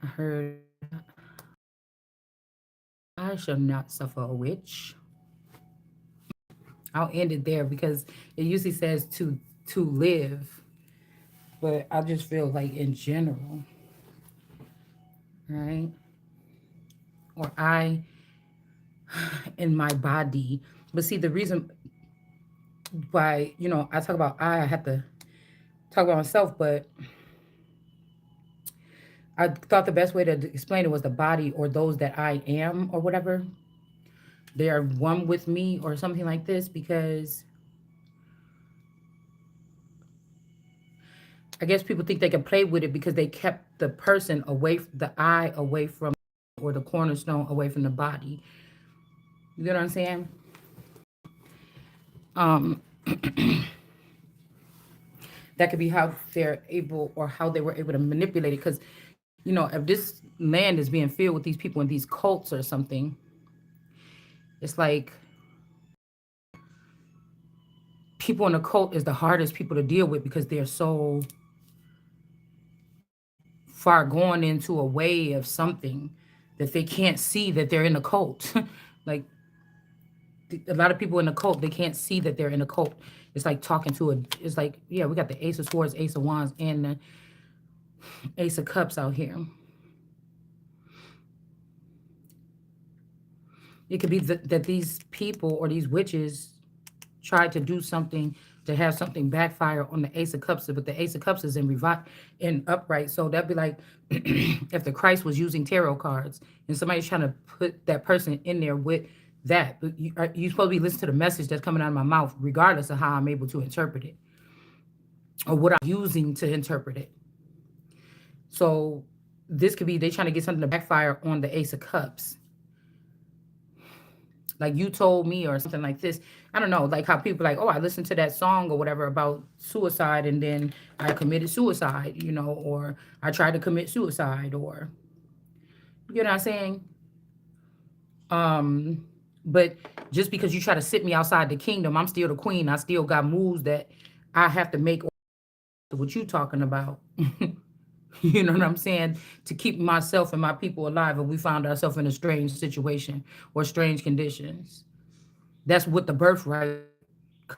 I heard, I shall not suffer a witch. I'll end it there because it usually says to live, but I just feel like in general, right? Or I in my body. But see, the reason why, I talk about I have to talk about myself, but I thought the best way to explain it was the body or those that I am or whatever. They are one with me or something like this because I guess people think they can play with it because they kept the person away, the eye away from, or the cornerstone away from the body. You know what I'm saying? Um, that could be how they're able or how they were able to manipulate it. Because, if this land is being filled with these people and these cults or something, it's like people in a cult is the hardest people to deal with because they're so far going into a way of something that they can't see that they're in a cult. Like a lot of people in a cult, they can't see that they're in a cult. It's like talking to a. It's like, yeah, we got the Ace of Swords, Ace of Wands, and the Ace of Cups out here. It could be that these people or these witches tried to do something to have something backfire on the Ace of Cups, but the Ace of Cups is in upright. So that'd be like if the Christ was using tarot cards and somebody's trying to put that person in there with that. But you supposed to be listening to the message that's coming out of my mouth, regardless of how I'm able to interpret it or what I'm using to interpret it. So this could be they trying to get something to backfire on the Ace of Cups. Like you told me or something like this. I don't know, like how people like, oh, I listened to that song or whatever about suicide and then I committed suicide, or I tried to commit suicide or you know what I'm saying? Um, but just because you try to sit me outside the kingdom, I'm still the queen. I still got moves that I have to make what you talking about. You know what I'm saying? To keep myself and my people alive and we found ourselves in a strange situation or strange conditions. That's what the birthright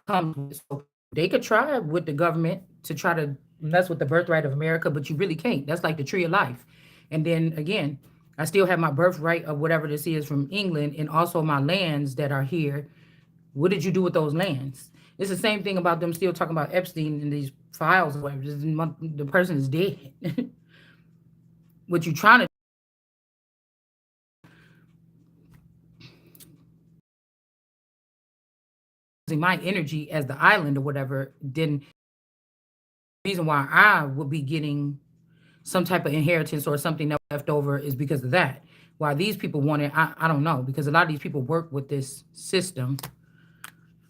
comes with. So they could try with the government to try to mess with the birthright of America, but you really can't. That's like the tree of life. And then again, I still have my birthright of whatever this is from England and also my lands that are here. What did you do with those lands? It's the same thing about them still talking about Epstein and these files or whatever. The person is dead. What you trying to using my energy as the island or whatever, then reason why I would be getting some type of inheritance or something that left over is because of that. Why these people want it, I don't know, because a lot of these people work with this system.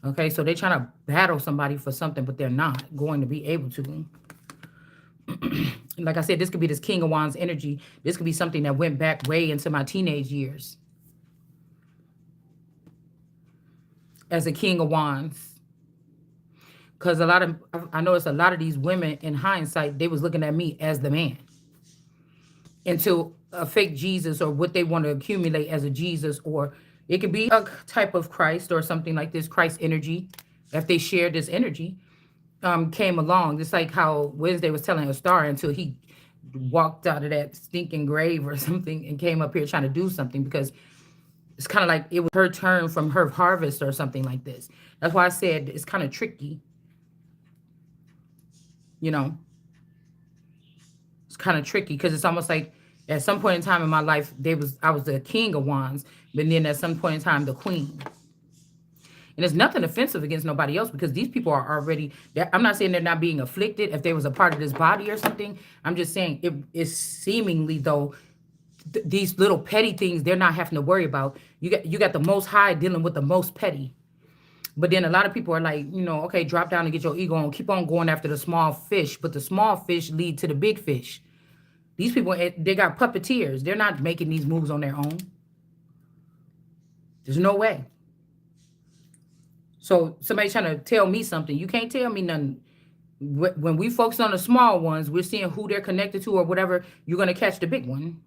Okay, so they're trying to battle somebody for something, but they're not going to be able to. Like I said, this could be this King of Wands energy. This could be something that went back way into my teenage years as a King of Wands. Because I noticed a lot of these women in hindsight, they was looking at me as the man into a fake Jesus or what they want to accumulate as a Jesus, or it could be a type of Christ or something like this, Christ energy, if they share this energy, came along. Just like how Wednesday was telling a star until he walked out of that stinking grave or something and came up here trying to do something because it's kind of like it was her turn from her harvest or something like this. That's why I said it's kind of tricky, you know. It's kind of tricky because it's almost like at some point in time in my life, I was the king of wands, but then at some point in time, the queen. And there's nothing offensive against nobody else because these people are already. I'm not saying they're not being afflicted if they was a part of this body or something. I'm just saying it is seemingly though these little petty things they're not having to worry about. You got the most high dealing with the most petty. But then a lot of people are like, okay, drop down and get your ego on. Keep on going after the small fish, but the small fish lead to the big fish. These people, they got puppeteers. They're not making these moves on their own. There's no way. So somebody trying to tell me something, you can't tell me nothing. When we focus on the small ones, we're seeing who they're connected to or whatever, you're going to catch the big one.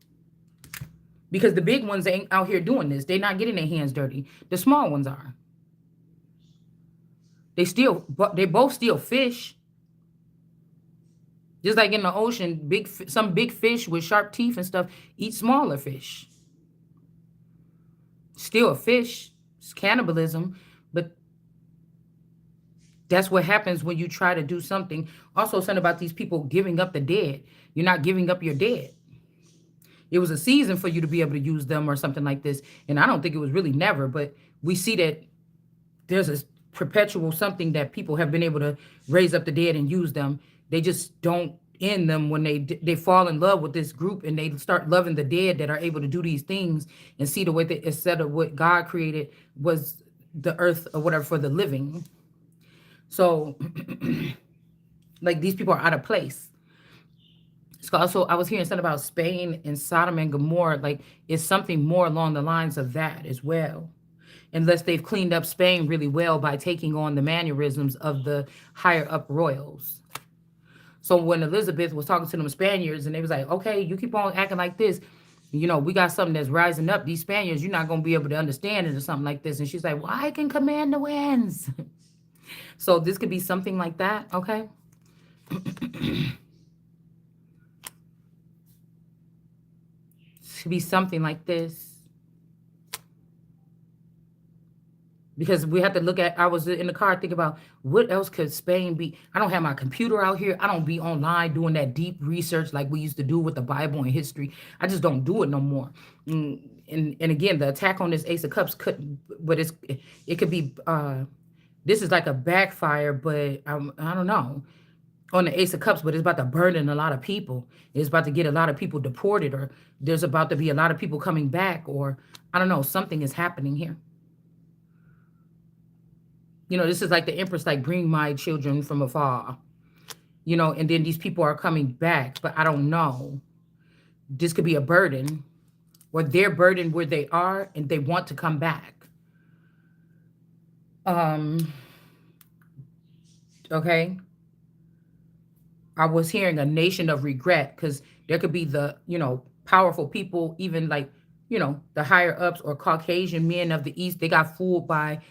Because the big ones ain't out here doing this. They're not getting their hands dirty. The small ones are. They both still fish. Just like in the ocean, some big fish with sharp teeth and stuff eat smaller fish. Still a fish. It's cannibalism. But that's what happens when you try to do something. Also, something about these people giving up the dead. You're not giving up your dead. It was a season for you to be able to use them or something like this. And I don't think it was really never, but we see that there's a perpetual something that people have been able to raise up the dead and use them. They just don't end them when they fall in love with this group and they start loving the dead that are able to do these things and see the way that instead of what God created was the earth or whatever for the living. So like these people are out of place. So also I was hearing something about Spain and Sodom and Gomorrah. Like it's something more along the lines of that as well. Unless they've cleaned up Spain really well by taking on the mannerisms of the higher up royals. So when Elizabeth was talking to them Spaniards and they was like, okay, you keep on acting like this, we got something that's rising up. These Spaniards, you're not going to be able to understand it or something like this. And she's like, well, I can command the winds. So this could be something like that, okay? It could be something like this. Because we have to look at, I was in the car thinking about what else could Spain be? I don't have my computer out here. I don't be online doing that deep research like we used to do with the Bible and history. I just don't do it no more. And again, the attack on this Ace of Cups it could be, this is like a backfire, but I don't know, on the Ace of Cups, but it's about to burden a lot of people. It's about to get a lot of people deported, or there's about to be a lot of people coming back, or I don't know, something is happening here. This is like the Empress, like, bring my children from afar, and then these people are coming back, but I don't know. This could be a burden, or they're burdened where they are and they want to come back. Okay. I was hearing a nation of regret because there could be the, powerful people, even like, the higher ups or Caucasian men of the East, they got fooled by,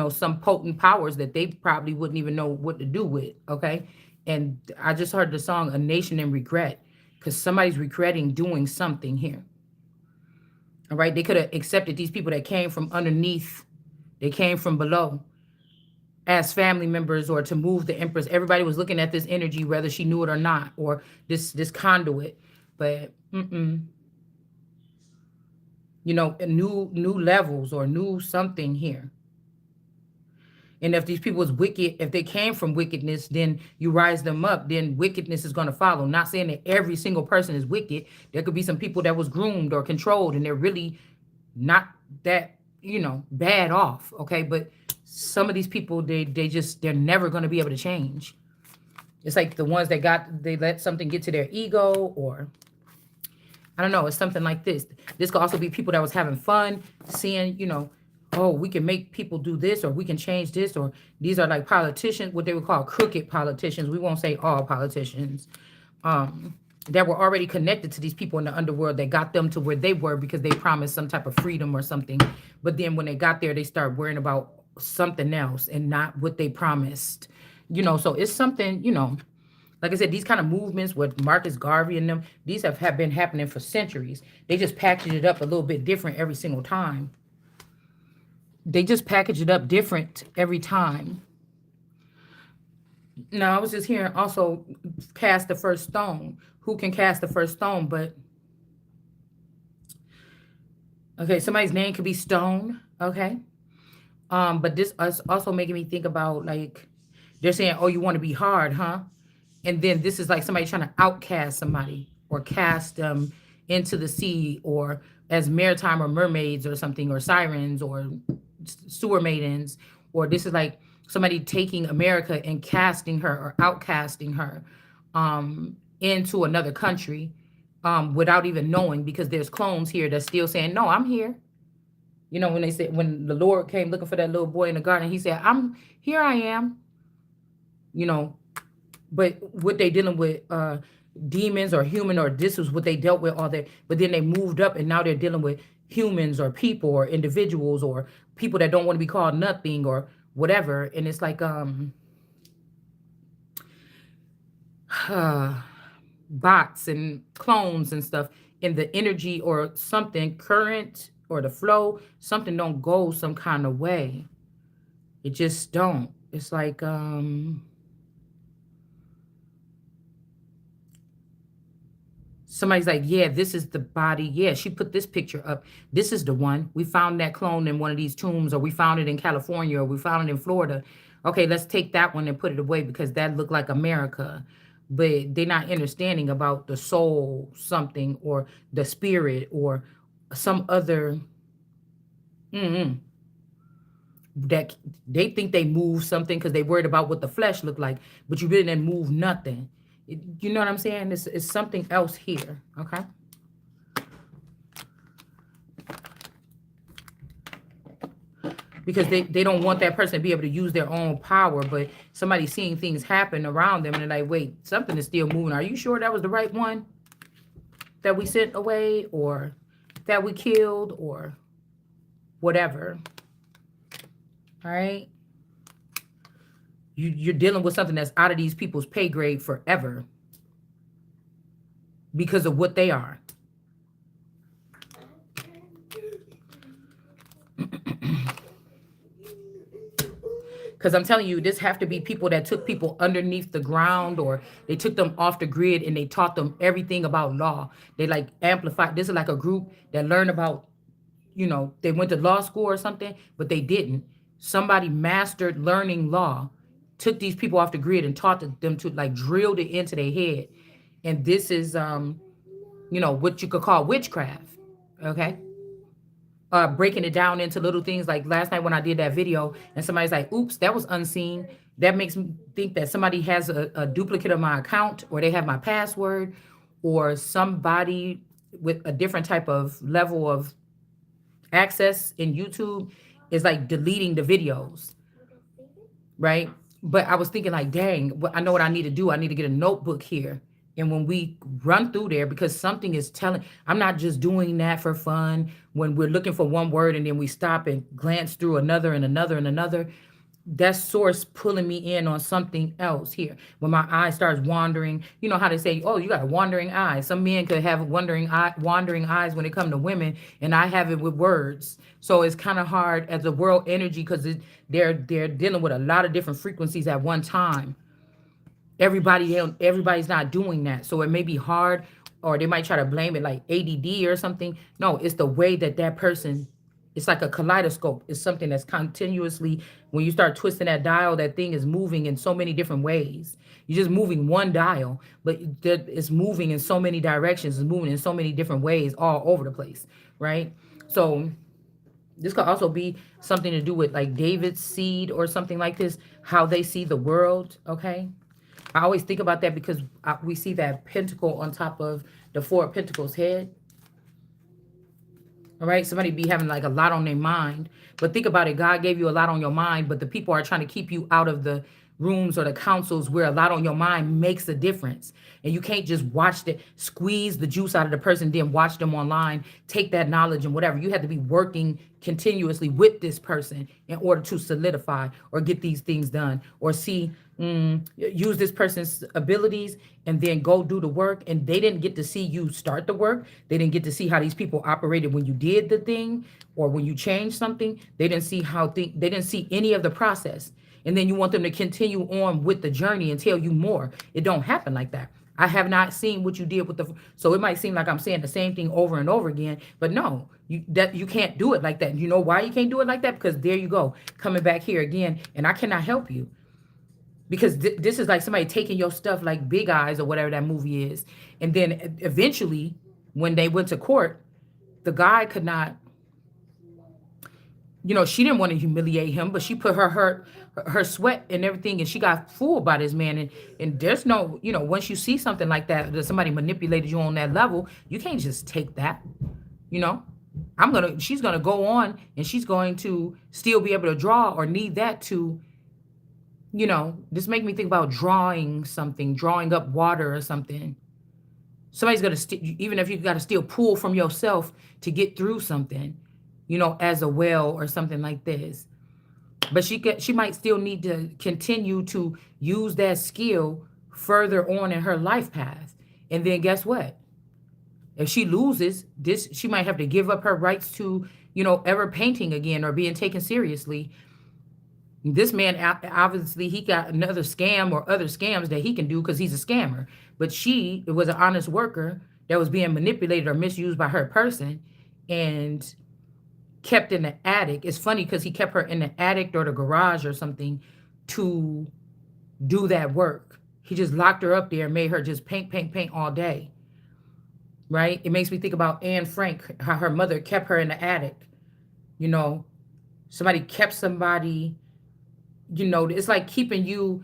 some potent powers that they probably wouldn't even know what to do with. Okay. And I just heard the song, A Nation in Regret, because somebody's regretting doing something here. All right. They could have accepted these people that came from underneath. They came from below as family members or to move the Empress. Everybody was looking at this energy, whether she knew it or not, or this conduit. But, new levels or new something here. And if these people is wicked, if they came from wickedness, then you rise them up, then wickedness is going to follow. Not saying that every single person is wicked. There could be some people that was groomed or controlled and they're really not that, bad off. Okay. But some of these people, they're never going to be able to change. It's like the ones that they let something get to their ego, or I don't know, it's something like this. This could also be people that was having fun, seeing, oh, we can make people do this, or we can change this, or these are like politicians, what they would call crooked politicians. We won't say all politicians, that were already connected to these people in the underworld that got them to where they were because they promised some type of freedom or something. But then when they got there, they start worrying about something else and not what they promised. So it's something, like I said, these kind of movements with Marcus Garvey and them, these have been happening for centuries. They just package it up a little bit different every single time. They just package it up different every time. Now, I was just hearing also cast the first stone. Who can cast the first stone? But, okay, somebody's name could be Stone, okay? But this is also making me think about, like, they're saying, oh, you want to be hard, huh? And then this is like somebody trying to outcast somebody or cast them into the sea, or as maritime or mermaids or something, or sirens or sewer maidens, or this is like somebody taking America and casting her or outcasting her into another country without even knowing, because there's clones here that's still saying, no, I'm here. You know, when they said, when the Lord came looking for that little boy in the garden, he said, I'm here, I am, you know. But what they dealing with, demons or human, or this was what they dealt with all that. But then they moved up and now they're dealing with humans or people or individuals or people that don't want to be called nothing or whatever. And it's like bots and clones and stuff, in the energy or something current or the flow, something don't go some kind of way. It just don't. It's like somebody's like, yeah, this is the body. Yeah, she put this picture up. This is the one. We found that clone in one of these tombs, or we found it in California, or we found it in Florida. Okay, let's take that one and put it away because that looked like America. But they're not understanding about the soul, something, or the spirit, or some other that they think they move something because they worried about what the flesh looked like, but you really didn't move nothing. You know what I'm saying? It's something else here, okay? Because they don't want that person to be able to use their own power, but somebody seeing things happen around them and they're like, wait, something is still moving. Are you sure that was the right one that we sent away, or that we killed, or whatever? All right? You're dealing with something that's out of these people's pay grade forever because of what they are. Because I'm telling you, this have to be people that took people underneath the ground, or they took them off the grid and they taught them everything about law. They like amplified. This is like a group that learned about, you know, they went to law school or something, but they didn't. Somebody mastered learning law, took these people off the grid and taught them to, like, drilled it into their head. And this is, you know, what you could call witchcraft. Okay. Breaking it down into little things. Like last night when I did that video and somebody's like, oops, that was unseen. That makes me think that somebody has a duplicate of my account, or they have my password, or somebody with a different type of level of access in YouTube is like deleting the videos, right? But I was thinking like, dang, I know what I need to do. I need to get a notebook here. And when we run through there, because something is telling, I'm not just doing that for fun. When we're looking for one word and then we stop and glance through another and another and another, that source pulling me in on something else here. When my eye starts wandering, you know how they say, oh, you got a wandering eye. Some men could have wandering eyes when it comes to women, and I have it with words. So it's kind of hard as a world energy, because they're dealing with a lot of different frequencies at one time. Everybody's not doing that, so it may be hard, or they might try to blame it like ADD or something. No, it's the way that person, it's like a kaleidoscope. It's something that's continuously, when you start twisting that dial, that thing is moving in so many different ways. You're just moving one dial, but it's moving in so many directions. It's moving in so many different ways all over the place, right? So this could also be something to do with like David's seed or something like this, how they see the world, okay? I always think about that because we see that pentacle on top of the Four of Pentacles head. All right, somebody be having like a lot on their mind. But think about it. God gave you a lot on your mind, but the people are trying to keep you out of the rooms or the councils where a lot on your mind makes a difference. And you can't just watch it, squeeze the juice out of the person, then watch them online, take that knowledge and whatever. You have to be working continuously with this person in order to solidify or get these things done, or see, use this person's abilities and then go do the work. And they didn't get to see you start the work. They didn't get to see how these people operated when you did the thing, or when you changed something. They didn't see they didn't see any of the process. And then you want them to continue on with the journey and tell you more. It don't happen like that. I have not seen what you did with so it might seem like I'm saying the same thing over and over again, but no, you can't do it like that. You know why you can't do it like that? Because there you go, coming back here again, and I cannot help you. Because this is like somebody taking your stuff like Big Eyes or whatever that movie is. And then eventually when they went to court, the guy could not, she didn't want to humiliate him, but she put her sweat and everything, and she got fooled by this man. And there's no, once you see something like that somebody manipulated you on that level, you can't just take that. You know, she's gonna go on, and she's going to still be able to draw or need that to, this make me think about drawing something, drawing up water or something. Somebody's gonna even if you got to still pull from yourself to get through something, as a well or something like this. But she might still need to continue to use that skill further on in her life path. And then guess what? If she loses this, she might have to give up her rights to, ever painting again or being taken seriously. This man, obviously, he got another scam or other scams that he can do because he's a scammer. But she was an honest worker that was being manipulated or misused by her person and kept in the attic. It's funny because he kept her in the attic or the garage or something to do that work. He just locked her up there and made her just paint, paint, paint all day. Right? It makes me think about Anne Frank, how her mother kept her in the attic. Somebody kept somebody, it's like keeping you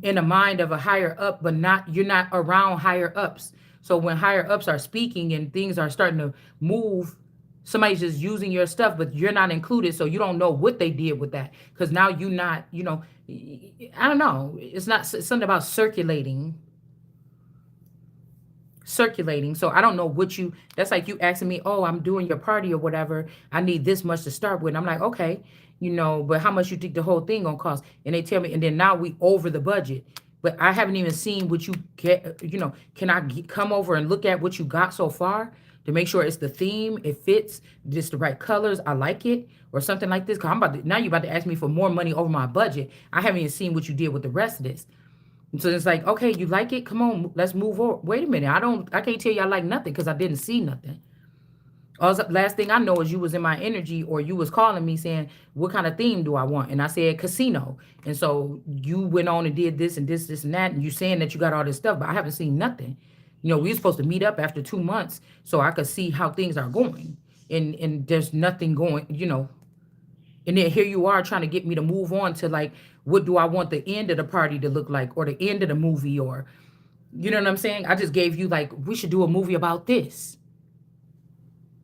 in the mind of a higher up, but you're not around higher ups. So when higher ups are speaking and things are starting to move, somebody's just using your stuff, but you're not included. So you don't know what they did with that. Because now you're not, I don't know. It's something about circulating. So I don't know that's like you asking me, oh, I'm doing your party or whatever, I need this much to start with. And I'm like, okay, but how much you think the whole thing gonna cost? And they tell me, and then now we over the budget, but I haven't even seen what you get. Can I come over and look at what you got so far to make sure it's the theme, it fits, just the right colors, I like it, or something like this? Because now you're about to ask me for more money over my budget. I haven't even seen what you did with the rest of this. So it's like, okay, you like it? Come on, let's move on. Wait a minute. I can't tell you I like nothing because I didn't see nothing. Last thing I know is you was in my energy, or you was calling me saying, what kind of theme do I want? And I said casino. And so you went on and did this and this and that. And you saying that you got all this stuff, but I haven't seen nothing. We were supposed to meet up after 2 months so I could see how things are going. And there's nothing going, And then here you are trying to get me to move on to like, what do I want the end of the party to look like, or the end of the movie, or, you know what I'm saying? I just gave you like, we should do a movie about this.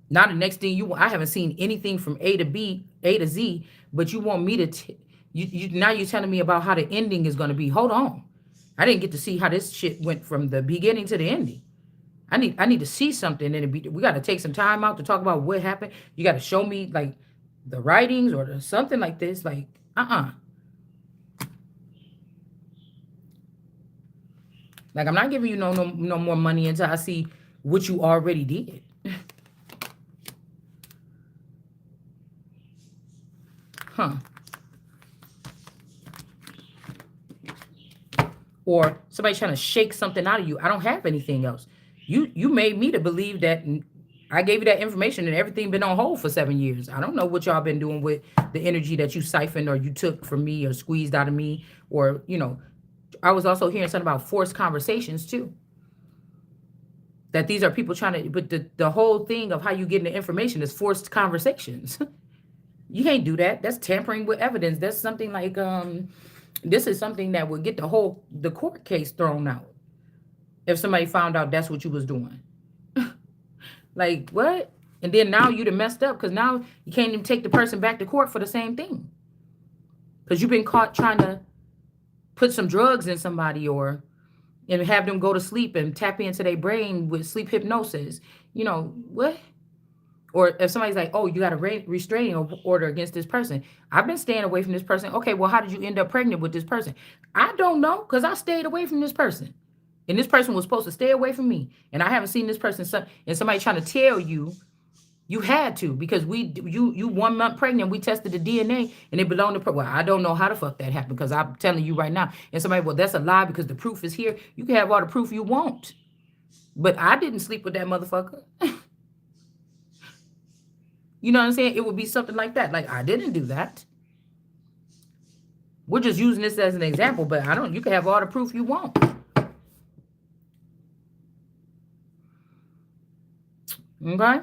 Now the next thing I haven't seen anything from A to Z, but you want me to, now you're telling me about how the ending is going to be. Hold on. I didn't get to see how this shit went from the beginning to the ending. I need to see something, and we got to take some time out to talk about what happened. You got to show me like the writings or something like this. Like, Like, I'm not giving you no more money until I see what you already did. Huh. Or somebody trying to shake something out of you. I don't have anything else. You made me to believe that I gave you that information and everything been on hold for 7 years. I don't know what y'all been doing with the energy that you siphoned or you took from me or squeezed out of me, or, I was also hearing something about forced conversations too. That these are people trying to, but the whole thing of how you get the information is forced conversations. You can't do that. That's tampering with evidence. That's something like, this is something that would get the court case thrown out if somebody found out that's what you was doing. Like, what? And then now you done messed up because now you can't even take the person back to court for the same thing. Because you've been caught trying to put some drugs in somebody and have them go to sleep and tap into their brain with sleep hypnosis. What? Or if somebody's like, oh, you got a restraining order against this person. I've been staying away from this person. Okay, well, how did you end up pregnant with this person? I don't know, because I stayed away from this person. And this person was supposed to stay away from me. And I haven't seen this person. And somebody trying to tell you, you had to, because you 1 month pregnant, we tested the DNA and it belonged to, well, I don't know how the fuck that happened, because I'm telling you right now. And somebody, well, that's a lie because the proof is here. You can have all the proof you want. But I didn't sleep with that motherfucker. You know what I'm saying? It would be something like that. Like, I didn't do that. We're just using this as an example, but you can have all the proof you want. Okay?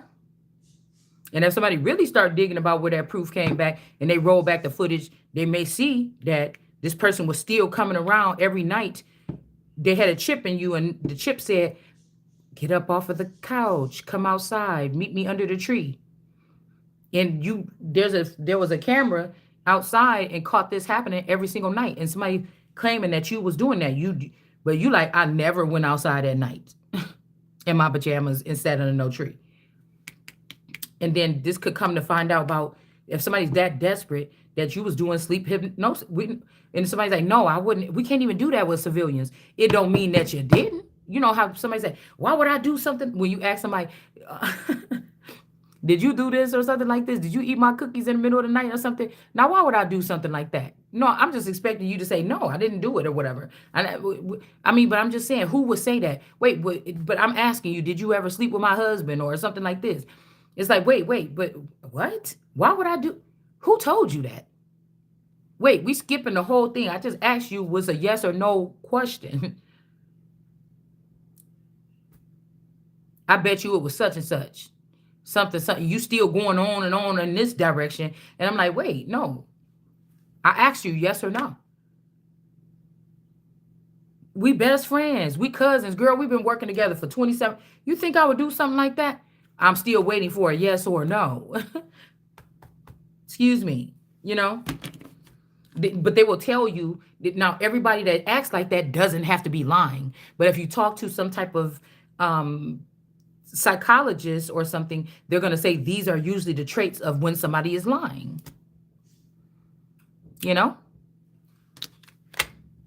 And if somebody really start digging about where that proof came back and they roll back the footage, they may see that this person was still coming around every night. They had a chip in you, and the chip said, get up off of the couch, come outside, meet me under the tree. And there was a camera outside and caught this happening every single night. And somebody claiming that you was doing that. But you like, I never went outside at night in my pajamas and sat under no tree. And then this could come to find out about if somebody's that desperate that you was doing sleep hypnosis. And somebody's like, no, I wouldn't. We can't even do that with civilians. It don't mean that you didn't. You know how somebody say, why would I do something? When you ask somebody, did you do this or something like this? Did you eat my cookies in the middle of the night or something? Now, why would I do something like that? No, I'm just expecting you to say, no, I didn't do it or whatever. I mean, but I'm just saying, who would say that? Wait, but I'm asking you, did you ever sleep with my husband or something like this? It's like, wait, but what? Why would I do? Who told you that? Wait, we skipping the whole thing. I just asked you was a yes or no question. I bet you it was such and such. Something. You still going on and on in this direction. And I'm like, wait, no. I asked you yes or no. We best friends. We cousins. Girl, we've been working together for 27. You think I would do something like that? I'm still waiting for a yes or no. Excuse me. You know? But they will tell you that now everybody that acts like that doesn't have to be lying. But if you talk to some type of psychologist or something, they're going to say these are usually the traits of when somebody is lying. You know?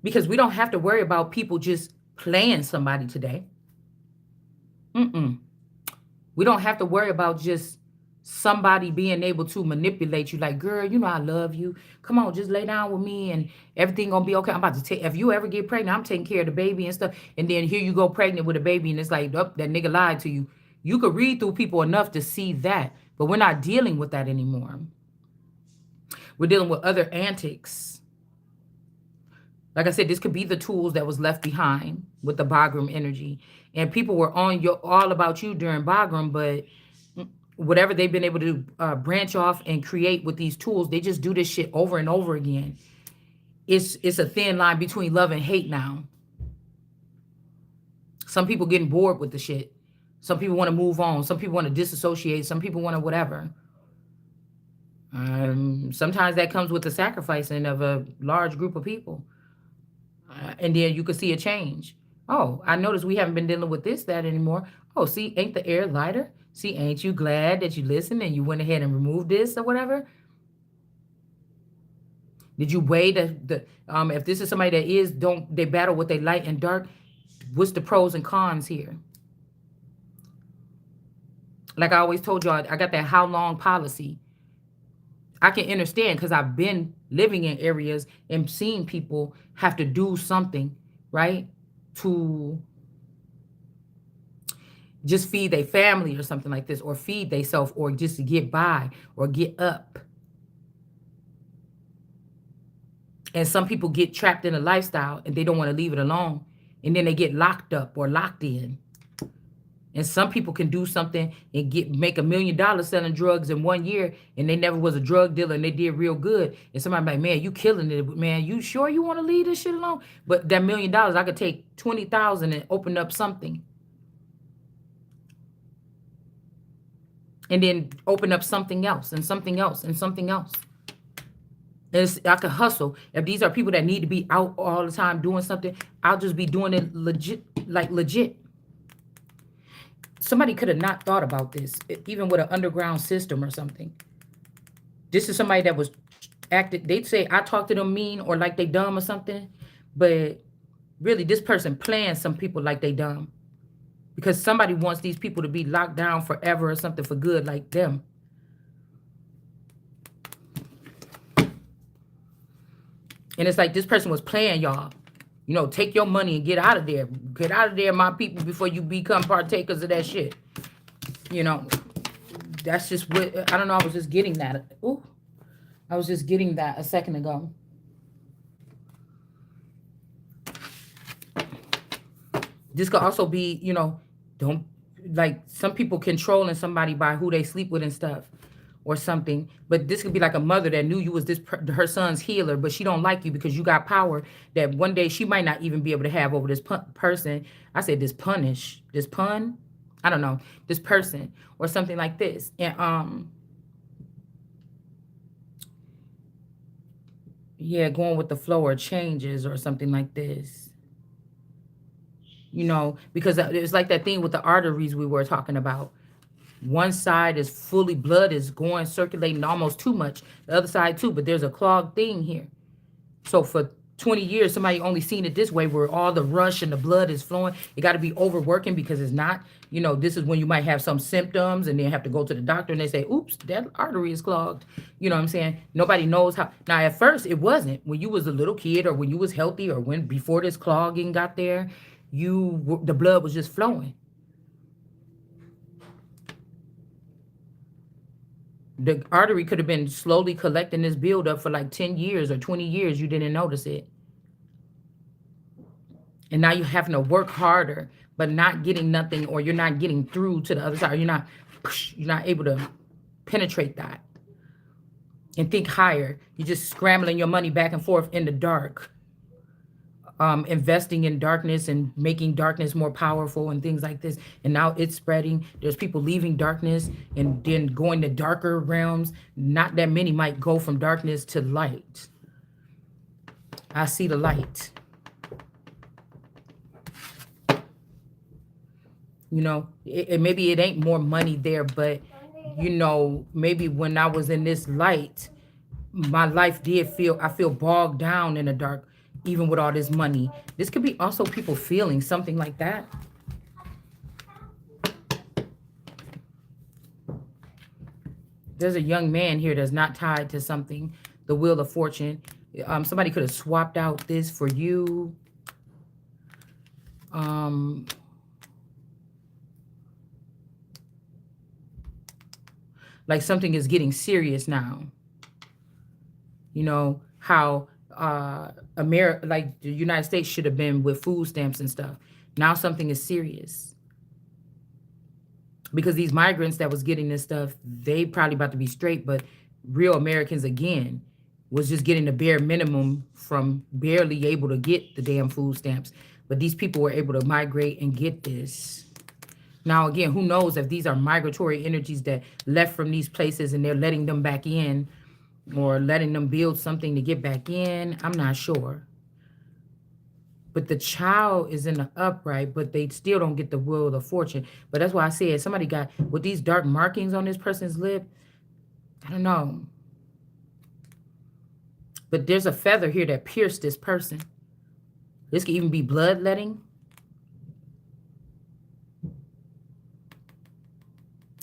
Because we don't have to worry about people just playing somebody today. We don't have to worry about just somebody being able to manipulate you like, girl, you know I love you. Come on, just lay down with me and everything gonna be okay. I'm about to take, if you ever get pregnant, I'm taking care of the baby and stuff. And then here you go pregnant with a baby and it's like, oh, that nigga lied to you. You could read through people enough to see that. But we're not dealing with that anymore. We're dealing with other antics. Like I said, this could be the tools that was left behind with the Bagram energy. And people were on all about you during Bagram, but whatever they've been able to branch off and create with these tools, they just do this shit over and over again. It's a thin line between love and hate now. Some people getting bored with the shit. Some people want to move on. Some people want to disassociate. Some people want to whatever. Sometimes that comes with the sacrificing of a large group of people. And then you could see a change. Oh, I noticed we haven't been dealing with that anymore. Oh, see, ain't the air lighter? See, ain't you glad that you listened and you went ahead and removed this or whatever? Did you weigh if this is somebody that they battle with they light and dark, what's the pros and cons here? Like I always told y'all, I got that how long policy. I can understand because I've been living in areas and seeing people have to do something, right? To just feed their family or something like this, or feed themselves, or just to get by or get up. And some people get trapped in a lifestyle and they don't want to leave it alone. And then they get locked up or locked in. And some people can do something and make $1 million selling drugs in 1 year, and they never was a drug dealer and they did real good. And somebody like, man, you killing it, man. You sure you want to leave this shit alone? But that $1 million, I could take 20,000 and open up something. And then open up something else and something else and something else. I could hustle. If these are people that need to be out all the time doing something, I'll just be doing it legit, like legit. Somebody could have not thought about this, even with an underground system or something. This is somebody that was acted. They'd say, I talk to them mean or like they dumb or something. But really, this person plans some people like they dumb. Because somebody wants these people to be locked down forever or something for good like them. And it's like this person was playing y'all. You know, take your money and get out of there. Get out of there, my people, before you become partakers of that shit. You know, that's just what, I don't know, I was just getting that. Ooh, I was just getting that a second ago. This could also be, you know, don't, like some people controlling somebody by who they sleep with and stuff or something. But this could be like a mother that knew you was her son's healer, but she don't like you because you got power that one day she might not even be able to have over this person. I said this pun, I don't know, this person or something like this. And yeah, going with the flow or changes or something like this. Because it's like that thing with the arteries we were talking about. One side is fully blood is going circulating almost too much. The other side too, but there's a clogged thing here. So for 20 years, somebody only seen it this way where all the rush and the blood is flowing. It got to be overworking because it's not, this is when you might have some symptoms and then have to go to the doctor and they say, oops, that artery is clogged. You know what I'm saying? Nobody knows how. Now, at first, it wasn't. When you was a little kid or when you was healthy or when before this clogging got there, the blood was just flowing. The artery could have been slowly collecting this buildup for like 10 years or 20 years. You didn't notice it. And now you're having to work harder, but not getting nothing, or you're not getting through to the other side. You're not able to penetrate that and think higher. You're just scrambling your money back and forth in the dark. Investing in darkness and making darkness more powerful and things like this. And now it's spreading. There's people leaving darkness and then going to darker realms. Not that many might go from darkness to light. I see the light. Maybe it ain't more money there, but maybe when I was in this light, my life I feel bogged down in the dark. Even with all this money, this could be also people feeling something like that. There's a young man here that's not tied to something. The Wheel of Fortune. Somebody could have swapped out this for you. Like something is getting serious now. How America, like the United States should have been with food stamps and stuff. Now something is serious. Because these migrants that was getting this stuff, they probably about to be straight, but real Americans, again, was just getting the bare minimum from barely able to get the damn food stamps. But these people were able to migrate and get this. Now, again, who knows if these are migratory energies that left from these places and they're letting them back in, or letting them build something to get back in. I'm not sure. But the child is in the upright, but they still don't get the Wheel of Fortune. But that's why I said somebody got, with these dark markings on this person's lip, I don't know. But there's a feather here that pierced this person. This could even be bloodletting.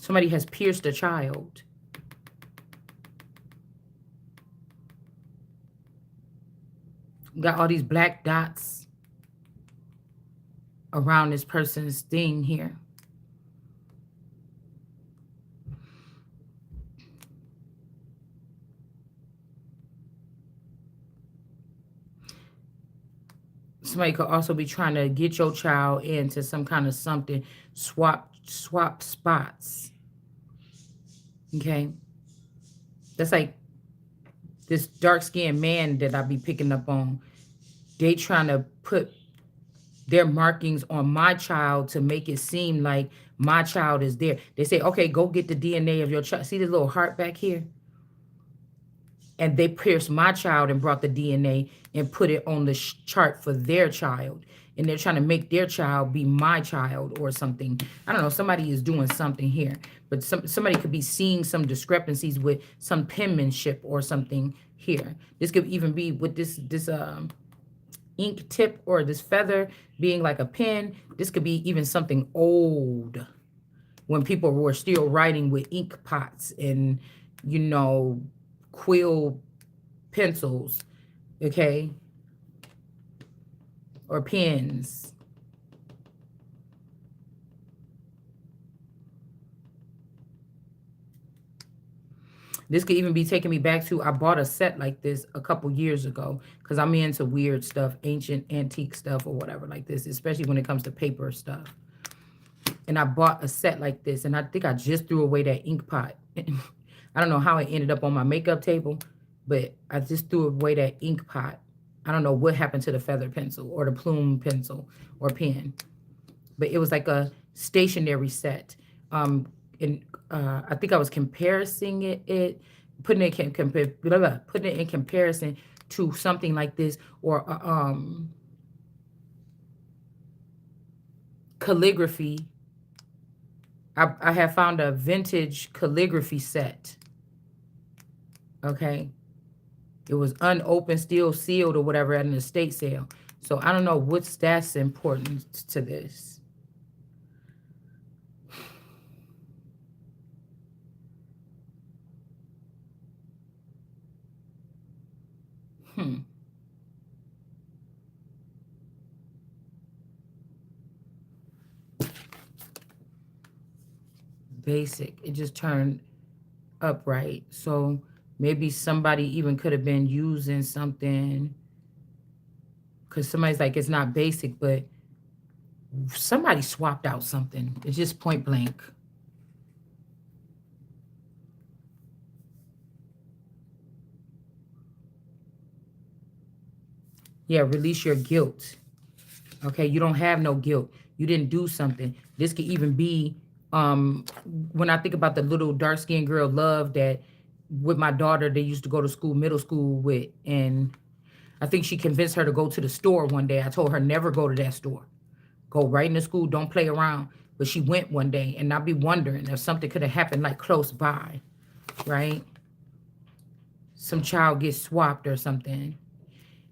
Somebody has pierced a child. Got all these black dots around this person's thing here. Somebody could also be trying to get your child into some kind of something, swap spots. Okay. That's like this dark-skinned man that I be picking up on. They trying to put their markings on my child to make it seem like my child is there. They say, okay, go get the DNA of your child. See this little heart back here? And they pierced my child and brought the DNA and put it on the chart for their child. And they're trying to make their child be my child or something. I don't know. Somebody is doing something here. But somebody could be seeing some discrepancies with some penmanship or something here. This could even be with this ink tip or this feather being like a pen. This could be even something old when people were still writing with ink pots and, quill pencils, okay? Or pens. This could even be taking me back to, I bought a set like this a couple years ago because I'm into weird stuff, ancient, antique stuff or whatever like this, especially when it comes to paper stuff. and I bought a set like this, and I think I just threw away that ink pot. I don't know how it ended up on my makeup table, but I just threw away that ink pot. I don't know what happened to the feather pencil or the plume pencil or pen, but it was like a stationary set. Um, and I think I was comparing it putting it putting it in comparison to something like this, or calligraphy. I have found a vintage calligraphy set. Okay, it was unopened, still sealed, or whatever at an estate sale. So I don't know what's that's important to this. Hmm. Basic. It just turned upright. So maybe somebody even could have been using something, because somebody's like, it's not basic, but somebody swapped out something. It's just point blank. Yeah, release your guilt. Okay, you don't have no guilt. You didn't do something. This could even be when I think about the little dark skinned girl Love that with my daughter they used to go to school, middle school with, and I think she convinced her to go to the store one day. I told her never go to that store. Go right into school, don't play around. But she went one day, and I'd be wondering if something could have happened like close by, right? Some child gets swapped or something.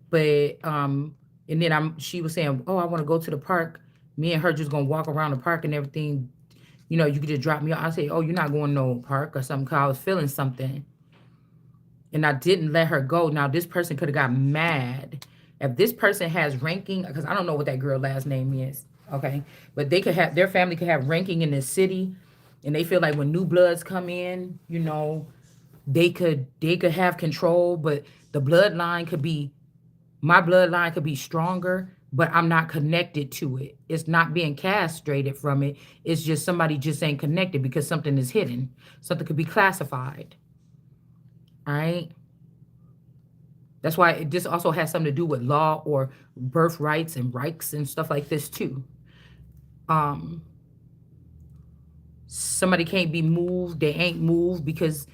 But and then she was saying, "Oh, I want to go to the park." Me and her just gonna walk around the park and everything. You know, you could just drop me off. I say, "Oh, you're not going to no park or something," 'cause I was feeling something. And I didn't let her go. Now this person could have got mad. If this person has ranking, because I don't know what that girl last name is, okay? But they could have, their family could have ranking in this city, and they feel like when new bloods come in, you know, they could have control, but the bloodline could be, my bloodline could be stronger, but I'm not connected to it. It's not being castrated from it. It's just somebody just ain't connected because something is hidden. Something could be classified. All right. That's why this also has something to do with law or birthrights and rights and stuff like this too. Um, Somebody can't be moved. They ain't moved because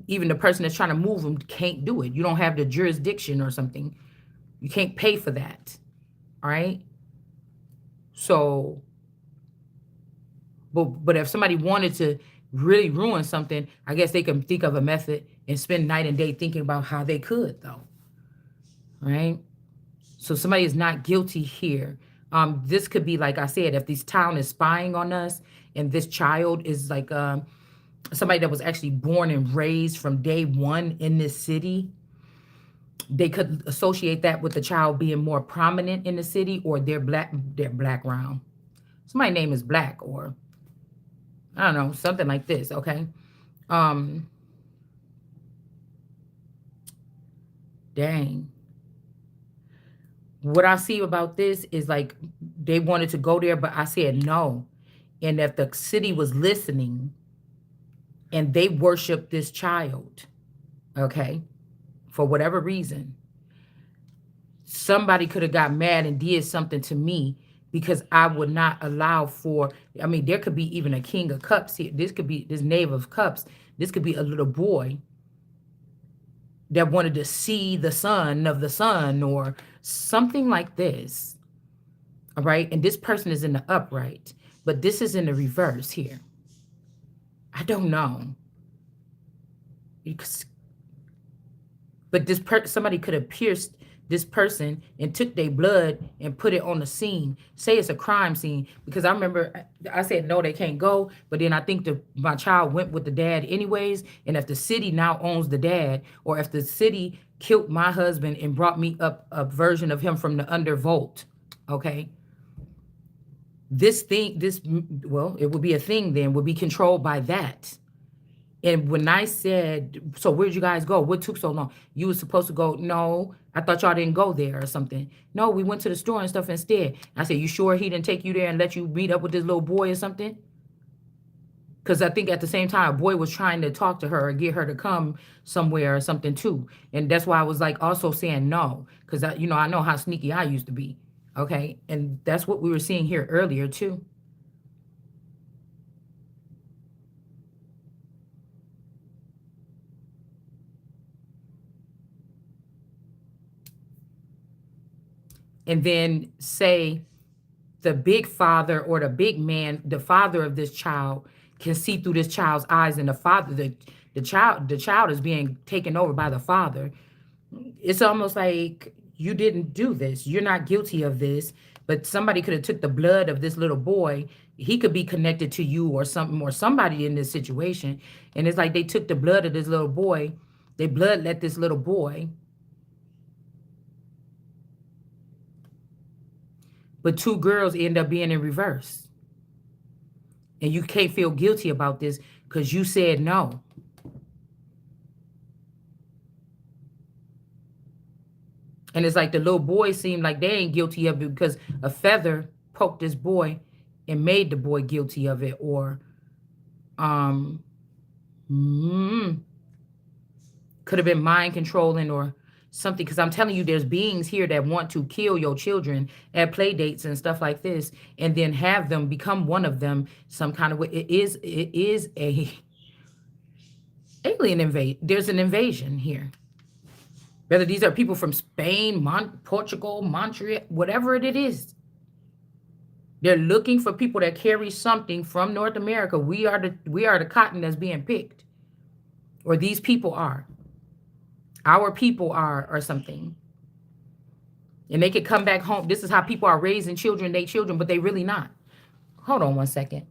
even the person that's trying to move them can't do it. You don't have the jurisdiction or something. You can't pay for that. All right. So, but if somebody wanted to really ruin something, I guess they can think of a method and spend night and day thinking about how they could, though. Right. So somebody is not guilty here. This could be, like I said, if this town is spying on us, and this child is like somebody that was actually born and raised from day one in this city, they could associate that with the child being more prominent in the city, or their background. Somebody's name is Black, or I don't know, something like this. Okay. Um, Dang. What I see about this is like they wanted to go there, but I said no. And if the city was listening and they worship this child, okay, for whatever reason, somebody could have got mad and did something to me, because I would not allow for, I mean, there could be even a king of cups here. This could be this knave of cups. This could be a little boy that wanted to see the son of the sun or something like this. All right. And this person is in the upright, but this is in the reverse here. I don't know. Because, but somebody could have pierced this person and took their blood and put it on the scene. Say it's a crime scene, because I remember I said no, they can't go. But then I think my child went with the dad anyways. And if the city now owns the dad, or if the city killed my husband and brought me up a version of him from the undervolt, okay, well, it would be a thing then, would be controlled by that. And when I said, so where'd you guys go? What took so long? You were supposed to go. No, I thought y'all didn't go there or something. No, we went to the store and stuff instead. I said, you sure he didn't take you there and let you meet up with this little boy or something? Because I think at the same time, a boy was trying to talk to her or get her to come somewhere or something too. And that's why I was like also saying no. Because I know how sneaky I used to be. Okay. And that's what we were seeing here earlier too. And then say the big father or the big man, the father of this child, can see through this child's eyes, and the child is being taken over by the father. It's almost like you didn't do this. You're not guilty of this, but somebody could have took the blood of this little boy. He could be connected to you or something, or somebody in this situation. And it's like they took the blood of this little boy. They bloodlet this little boy. But two girls end up being in reverse. And you can't feel guilty about this because you said no. And it's like the little boys seem like they ain't guilty of it because a feather poked this boy and made the boy guilty of it. Or um mm, could have been mind controlling or something. Because I'm telling you, there's beings here that want to kill your children at play dates and stuff like this, and then have them become one of them some kind of way. It is a alien invade. There's an invasion here. Whether these are people from Spain, Portugal, Montreal, whatever it is, they're looking for people that carry something from North America. We are the cotton that's being picked, or these people are. Our people are, or something. And they could come back home. This is how people are raising children, they children, but they really not. Hold on one second.